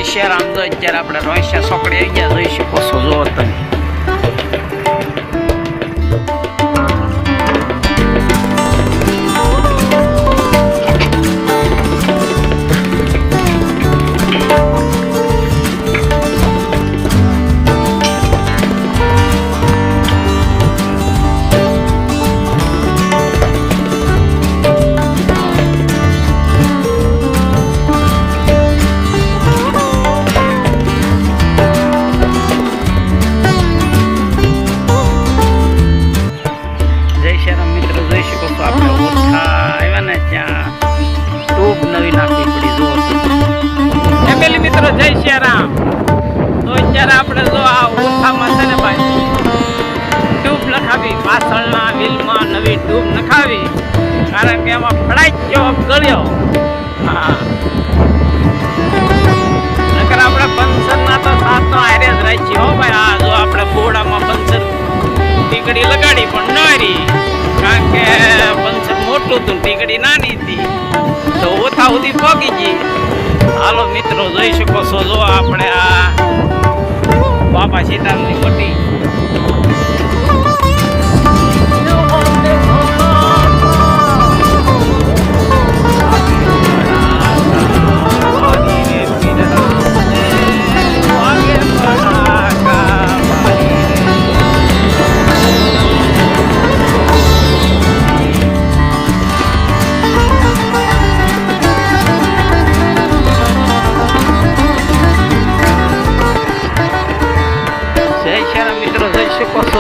સિયારામ તો અત્યારે આપણે રોહિયા સોકડી આવી ગયા જોઈ શકો છો જો તમે મિત્રો જય સિયારામ તો અત્યારે આપણે જો આ ઓછામાં છે ને ભાઈ ટ્યુબ નખાવી પાછળના વ્હીલમાં નવી ટ્યુબ નખાવી કારણ કે એમાં ફળાઈ ગયો ગળ્યો હા નકર આપણે પંચરના તો સાતનો આરે જ રાખીએ હો ભાઈ આ જો આપણે બોડામાં પંચર ટીકડી લગાડી પણ ન રહી કારણ કે પંચર મોટું હતું ટીકડી નાની હતી તો ઓછા સુધી પગી ગઈ હાલો મિત્રો જોઈ શકો છો જો આપણે આ બાપા સીતારામની મોટી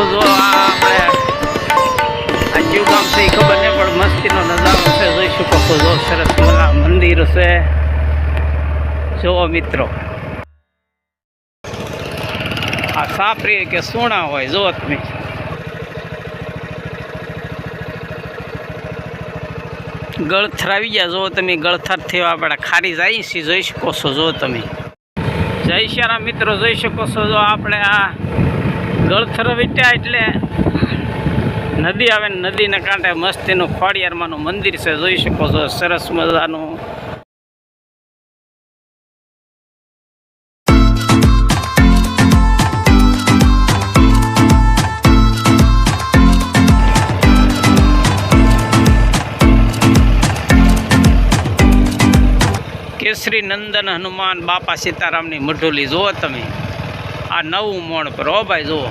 જો આપણે આ જીવ ગામ છે એ ખબર નહીં પણ મસ્તીનો નજારો છે જોઈ શકો છો જો સરસ મંદિર છે જો મિત્રો આ સાપરી કે સોના હોય જો તમે ગળથર આવી ગયા જો તમે ગળથરથી આપણે ખારી જાય છે જોઈ શકો છો જો તમે જય સિયારામ મિત્રો જોઈ શકો છો જો આપણે આ ગળથર વીટ્યા એટલે નદી આવે ને નદીના કાંઠે મસ્તીનું ખોડિયારમાંનું મંદિર છે જોઈ શકો છો સરસ મજાનું કેસરી નંદન હનુમાન બાપા સીતારામની મઢોલી જુઓ તમે આ નવું મોણ પર હો ભાઈ જુઓ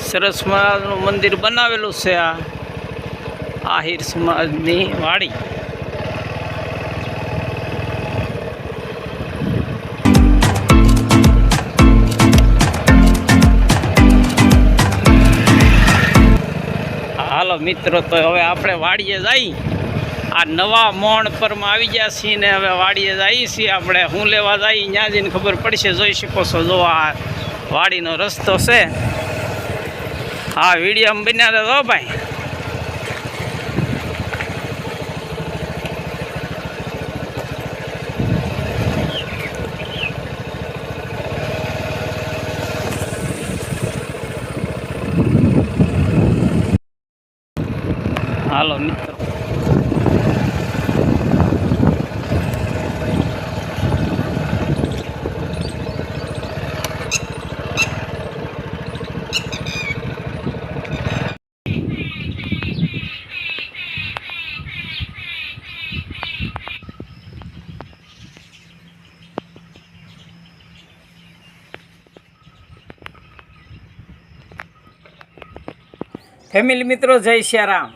સરસ મજાનું મંદિર બનાવેલું છે આ આહિર સમાજની વાડી હાલો મિત્રો તો હવે આપણે વાડીએ જઈ આ નવા મોણ પરમાં આવી ગયા છીએ ને હવે વાડીએ જઈએ છીએ આપણે હું લેવા જઈએ ત્યાં જઈને ખબર પડશે જોઈ શકો છો જો આ વાડીનો રસ્તો છે હા વિડીયોમાં બન્યા તો ભાઈ હાલો મિત્રો ફેમિલી મિત્રો જય સિયારામ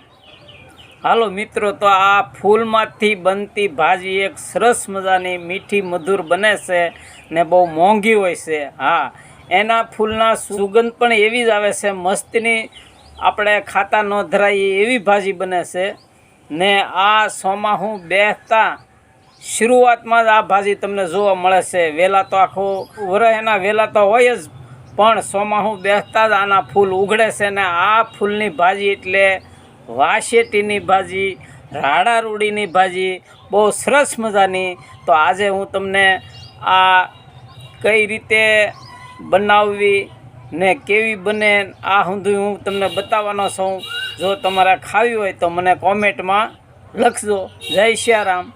હાલો મિત્રો તો આ ફૂલમાંથી બનતી ભાજી એક સરસ મજાની મીઠી મધુર બને છે ને બહુ મોંઘી હોય છે હા એના ફૂલના સુગંધ પણ એવી જ આવે છે મસ્તીની આપણે ખાતા ન ધરાઈએ એવી ભાજી બને છે ને આ સોમાહું બેસતા શરૂઆતમાં જ આ ભાજી તમને જોવા મળે છે વહેલા તો આખું વરસ એના વહેલા તો હોય જ પણ સોમાહું બેસતા જ આના ફૂલ ઉઘડે છે ને આ ફૂલની ભાજી એટલે વાસેટીની ભાજી રાડા રૂડીની ભાજી બહુ સરસ મજાની તો આજે હું તમને આ કઈ રીતે બનાવવી ને કેવી બને આ હું તમને બતાવવાનો છું જો તમારે ખાવી હોય તો મને કોમેન્ટમાં લખજો. જય સિયારામ.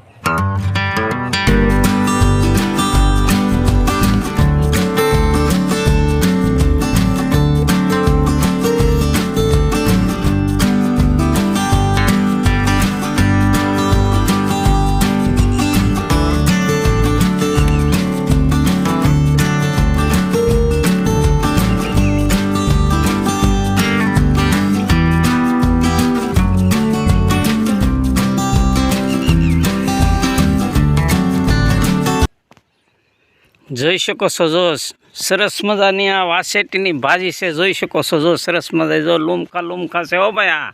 જોઈ શકો છો જો સરસ મજાની આ વાસેટીની ભાજી છે. જોઈ શકો છો જો સરસ મજા જો લૂમખા છે હો ભાઈ.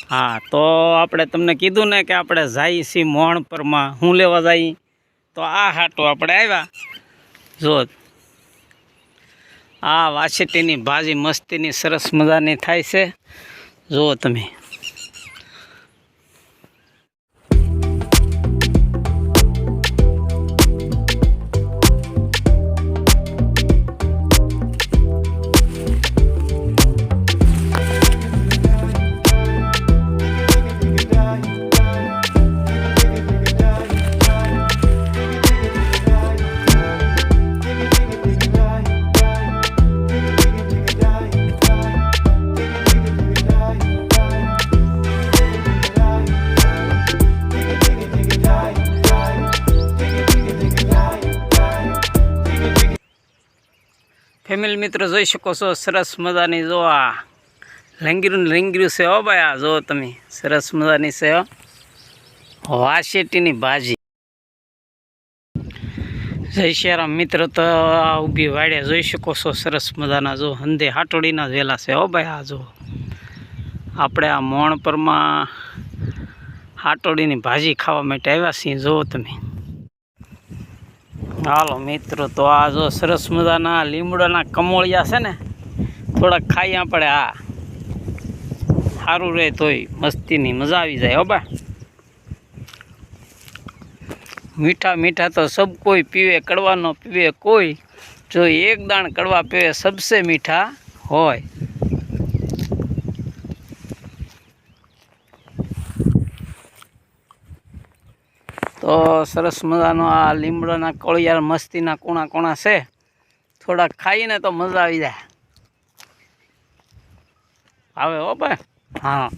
હા તો આપણે તમને કીધું ને કે આપણે જઈએ છીએ મોણપરમાં હું લેવા જઈએ તો આ હાટો આપણે આવ્યા. જો આ વાસેટીની ભાજી મસ્તીની સરસ મજાની થાય છે. જુઓ તમે. ફેમિલી મિત્રો જોઈ શકો છો સરસ મજાની જો આ રીંગરું છે હો ભાઈ. આ જો તમે સરસ મજાની છે વાસેટીની ભાજી. જય સિયારામ મિત્રો. તો આ ઊભી વાડ્યા જોઈ શકો છો સરસ મજાના જો હંધે હાટોડીના જ વેલા છે હો ભાઈ. આ જો આપણે આ મોણપરમાં હાટોડીની ભાજી ખાવા માટે આવ્યા છીએ. જુઓ તમે. હાલો મિત્રો તો આ જો સરસ મજાના લીમડાના કમોળિયા છે ને થોડાક ખાઈ આપણે. આ સારું રહે તોય મસ્તીની મજા આવી જાય હો બા. મીઠા મીઠા તો સબ કોઈ પીવે, કડવા ન પીવે કોઈ. જો એક દાણ કડવા પીવે સબસે મીઠા હોય. તો સરસ મજાનો આ લીમડાના કોળિયાર મસ્તીના કોણા કોણા છે. થોડાક ખાઈને તો મજા આવી જાય આવે હો ભાઈ. હા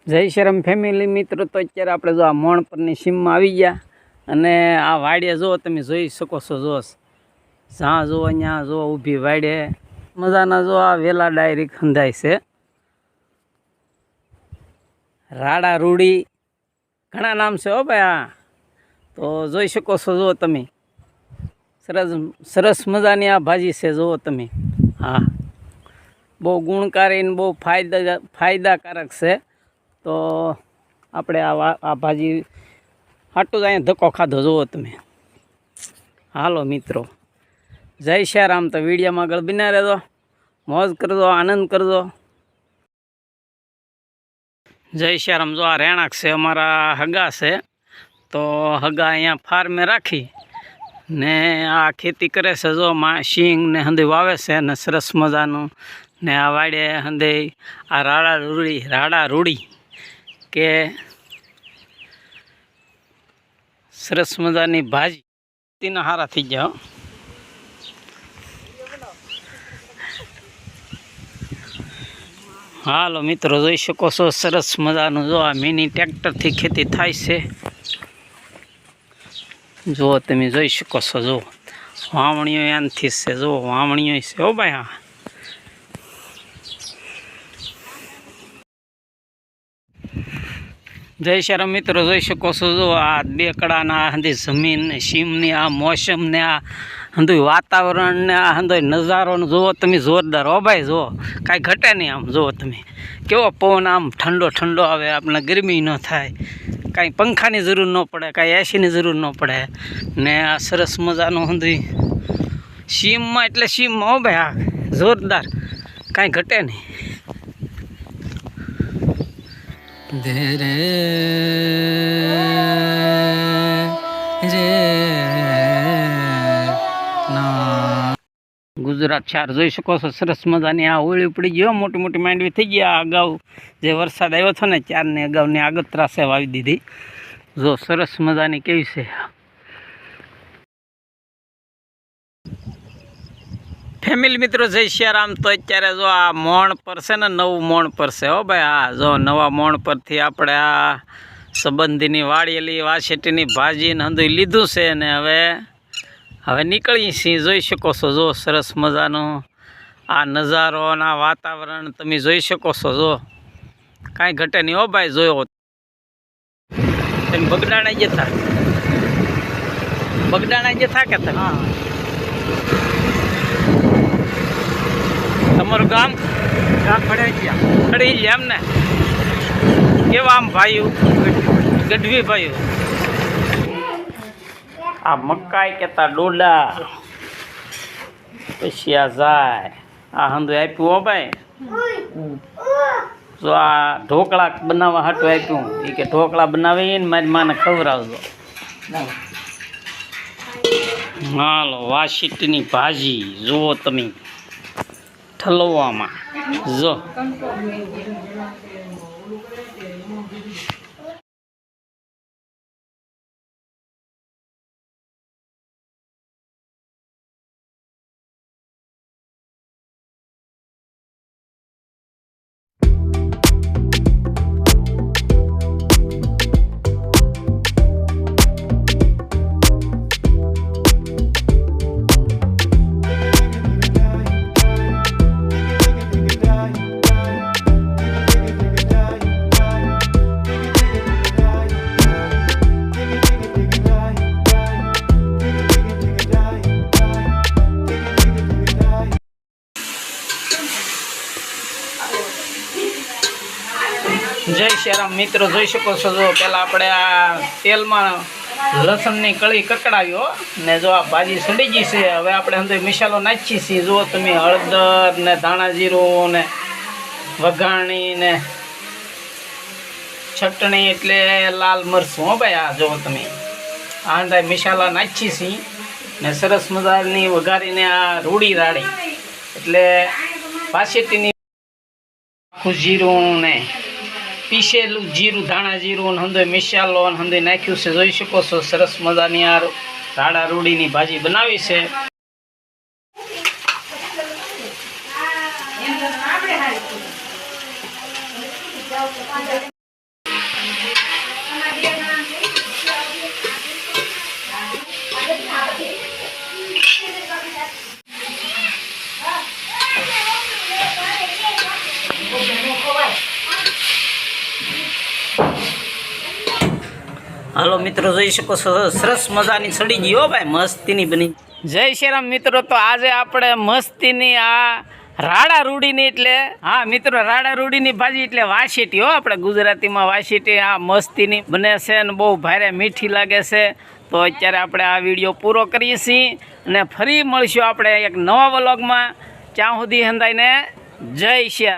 જય શ્રીરામ ફેમિલી મિત્રો. તો અત્યારે આપણે જો આ મોણપરની સીમમાં આવી ગયા અને આ વાડીએ જુઓ તમે જોઈ શકો છો. જો જ્યાં જુઓ અહીંયા જુઓ ઊભી વાડીએ મજાના જો આ વેલા ડાયરી ખંધાય છે. રાડા રૂડી ઘણા નામ છે હો ભાઈ. હા તો જોઈ શકો છો જુઓ તમે સરસ મજાની આ ભાજી છે. જુઓ તમે. હા બહુ ગુણકારી ને બહુ ફાયદાકારક છે. તો આપણે આ ભાજી હાટું જ અહીંયા ધક્કો ખાધો. જુઓ તમે. હાલો મિત્રો જય સિયારામ. તો વિડીયોમાં આગળ બન્યા રહેજો, મોજ કરજો, આનંદ કરજો. જય સિયારામ. જો આ રહેણાંક છે અમારા હગા છે. તો હગા અહીંયા ફાર્મે રાખી ને આ ખેતી કરે છે. જો શીંગ ને હંધે વાવે છે ને સરસ મજાનું. ને આ વાડે હંધે આ રાડા રૂડી કે સરસ મજાની ભાજી તેના હારા થઈ ગયા. હાલો મિત્રો જોઈ શકો છો સરસ મજાનું જો આ મિની ટ્રેક્ટરથી ખેતી થાય છે. જો તમે જોઈ શકો છો. જો વાવણીઓ એનાથી છે. જો વાવણીઓ છે હો ભાઈ. હા જય સિયારામ મિત્રો જોઈ શકો છો. જો આ બે કડાના હંધી જમીન ને સીમની આ મોસમ ને આ હંધું વાતાવરણ ને આ હંધો નજારો જુઓ તમે જોરદાર હો ભાઈ. જુઓ કાંઈ ઘટે નહીં. આમ જુઓ તમે કેવો પવન આમ ઠંડો ઠંડો આવે. આપણે ગરમી ન થાય, કાંઈ પંખાની જરૂર ન પડે, કાંઈ એસીની જરૂર ન પડે. ને આ સરસ મજાનું હંધું સીમમાં એટલે સીમમાં હો ભાઈ. આ જોરદાર કાંઈ ઘટે નહીં. ધીરે રે ના ગુજરાત 4 જોઈ શકો છો સરસ મજાની આ ઓળી પડી ગયો મોટી મોટી માંડવી થઈ ગયા અગાઉ જે વરસાદ આવ્યો હતો ને 4 ને અગાઉની આગતરા છે વાવી દીધી જો સરસ મજાની કેવી છે ફેમિલી મિત્રો જય સિયારામ તો અત્યારે જો આ મોણ પર છે ને નવું મોણ પર છે હો ભાઈ હા જો નવા મોણ પરથી આપણે આ સંબંધીની વાળેલી વાસેટીની ભાજી ને હંધું લીધું છે ને હવે નીકળી છીએ જોઈ શકો છો જો સરસ મજાનો આ નજારો અને આ વાતાવરણ તમે જોઈ શકો છો જો કાંઈ ઘટે નહીં હો ભાઈ જોયો તમે બગડાણા જતા કે તમે તમારું ગામ ખડી એમ ને કેવા આમ ભાઈઓ ગઢવી ભાઈઓ આ મકાઈ કેતા ડોડા પછી આ જાય આ હંધુ આપ્યું હો ભાઈ જો આ ઢોકળા બનાવવા હાટું આપ્યું એ કે ઢોકળા બનાવીને મારી માને ખવડાવજો હાલો વાસીટીની ભાજી જુઓ તમે ઠલવામાં જો જય શ્રીરામ મિત્રો જોઈ શકો છો જો પહેલાં આપણે આ તેલમાં લસણની કળી કકડાવ્યો ને જો આ ભાજી સડી ગઈ છે હવે આપણે અંદર મસાલો નાખીએ છીએ જુઓ તમે હળદર ને ધાણા જીરું ને વઘાણી ને ચટણી એટલે લાલ મરચું હો ભાઈ આ જુઓ તમે આ અંદર મસાલા નાખીએ છીએ ને સરસ મજાની વઘારીને આ રૂડી રાડી એટલે વાસેટીની આખું જીરું ને પીસેલું જીરું ધાણા જીરું ને હંધોય મસાલો અને હંધોય નાખ્યું છે જોઈ શકો છો સરસ મજાની આ રાડા રૂડીની ભાજી બનાવી છે હાલો મિત્રો જોઈ શકો છો સરસ મજાની સડી ગઈ હો ભાઈ મસ્તીની બની જય શ્રીરામ મિત્રો તો આજે આપણે મસ્તીની આ રાડા રૂડીની એટલે હા મિત્રો રાડા રૂડીની ભાજી એટલે વાસેટી હો આપણે ગુજરાતીમાં વાસેટી આ મસ્તીની બને છે અને બહુ ભારે મીઠી લાગે છે તો અત્યારે આપણે આ વિડીયો પૂરો કરીએ છીએ અને ફરી મળીશું આપણે એક નવા વ્લોગમાં ત્યાં સુધી હંધાઈને જય શ્રી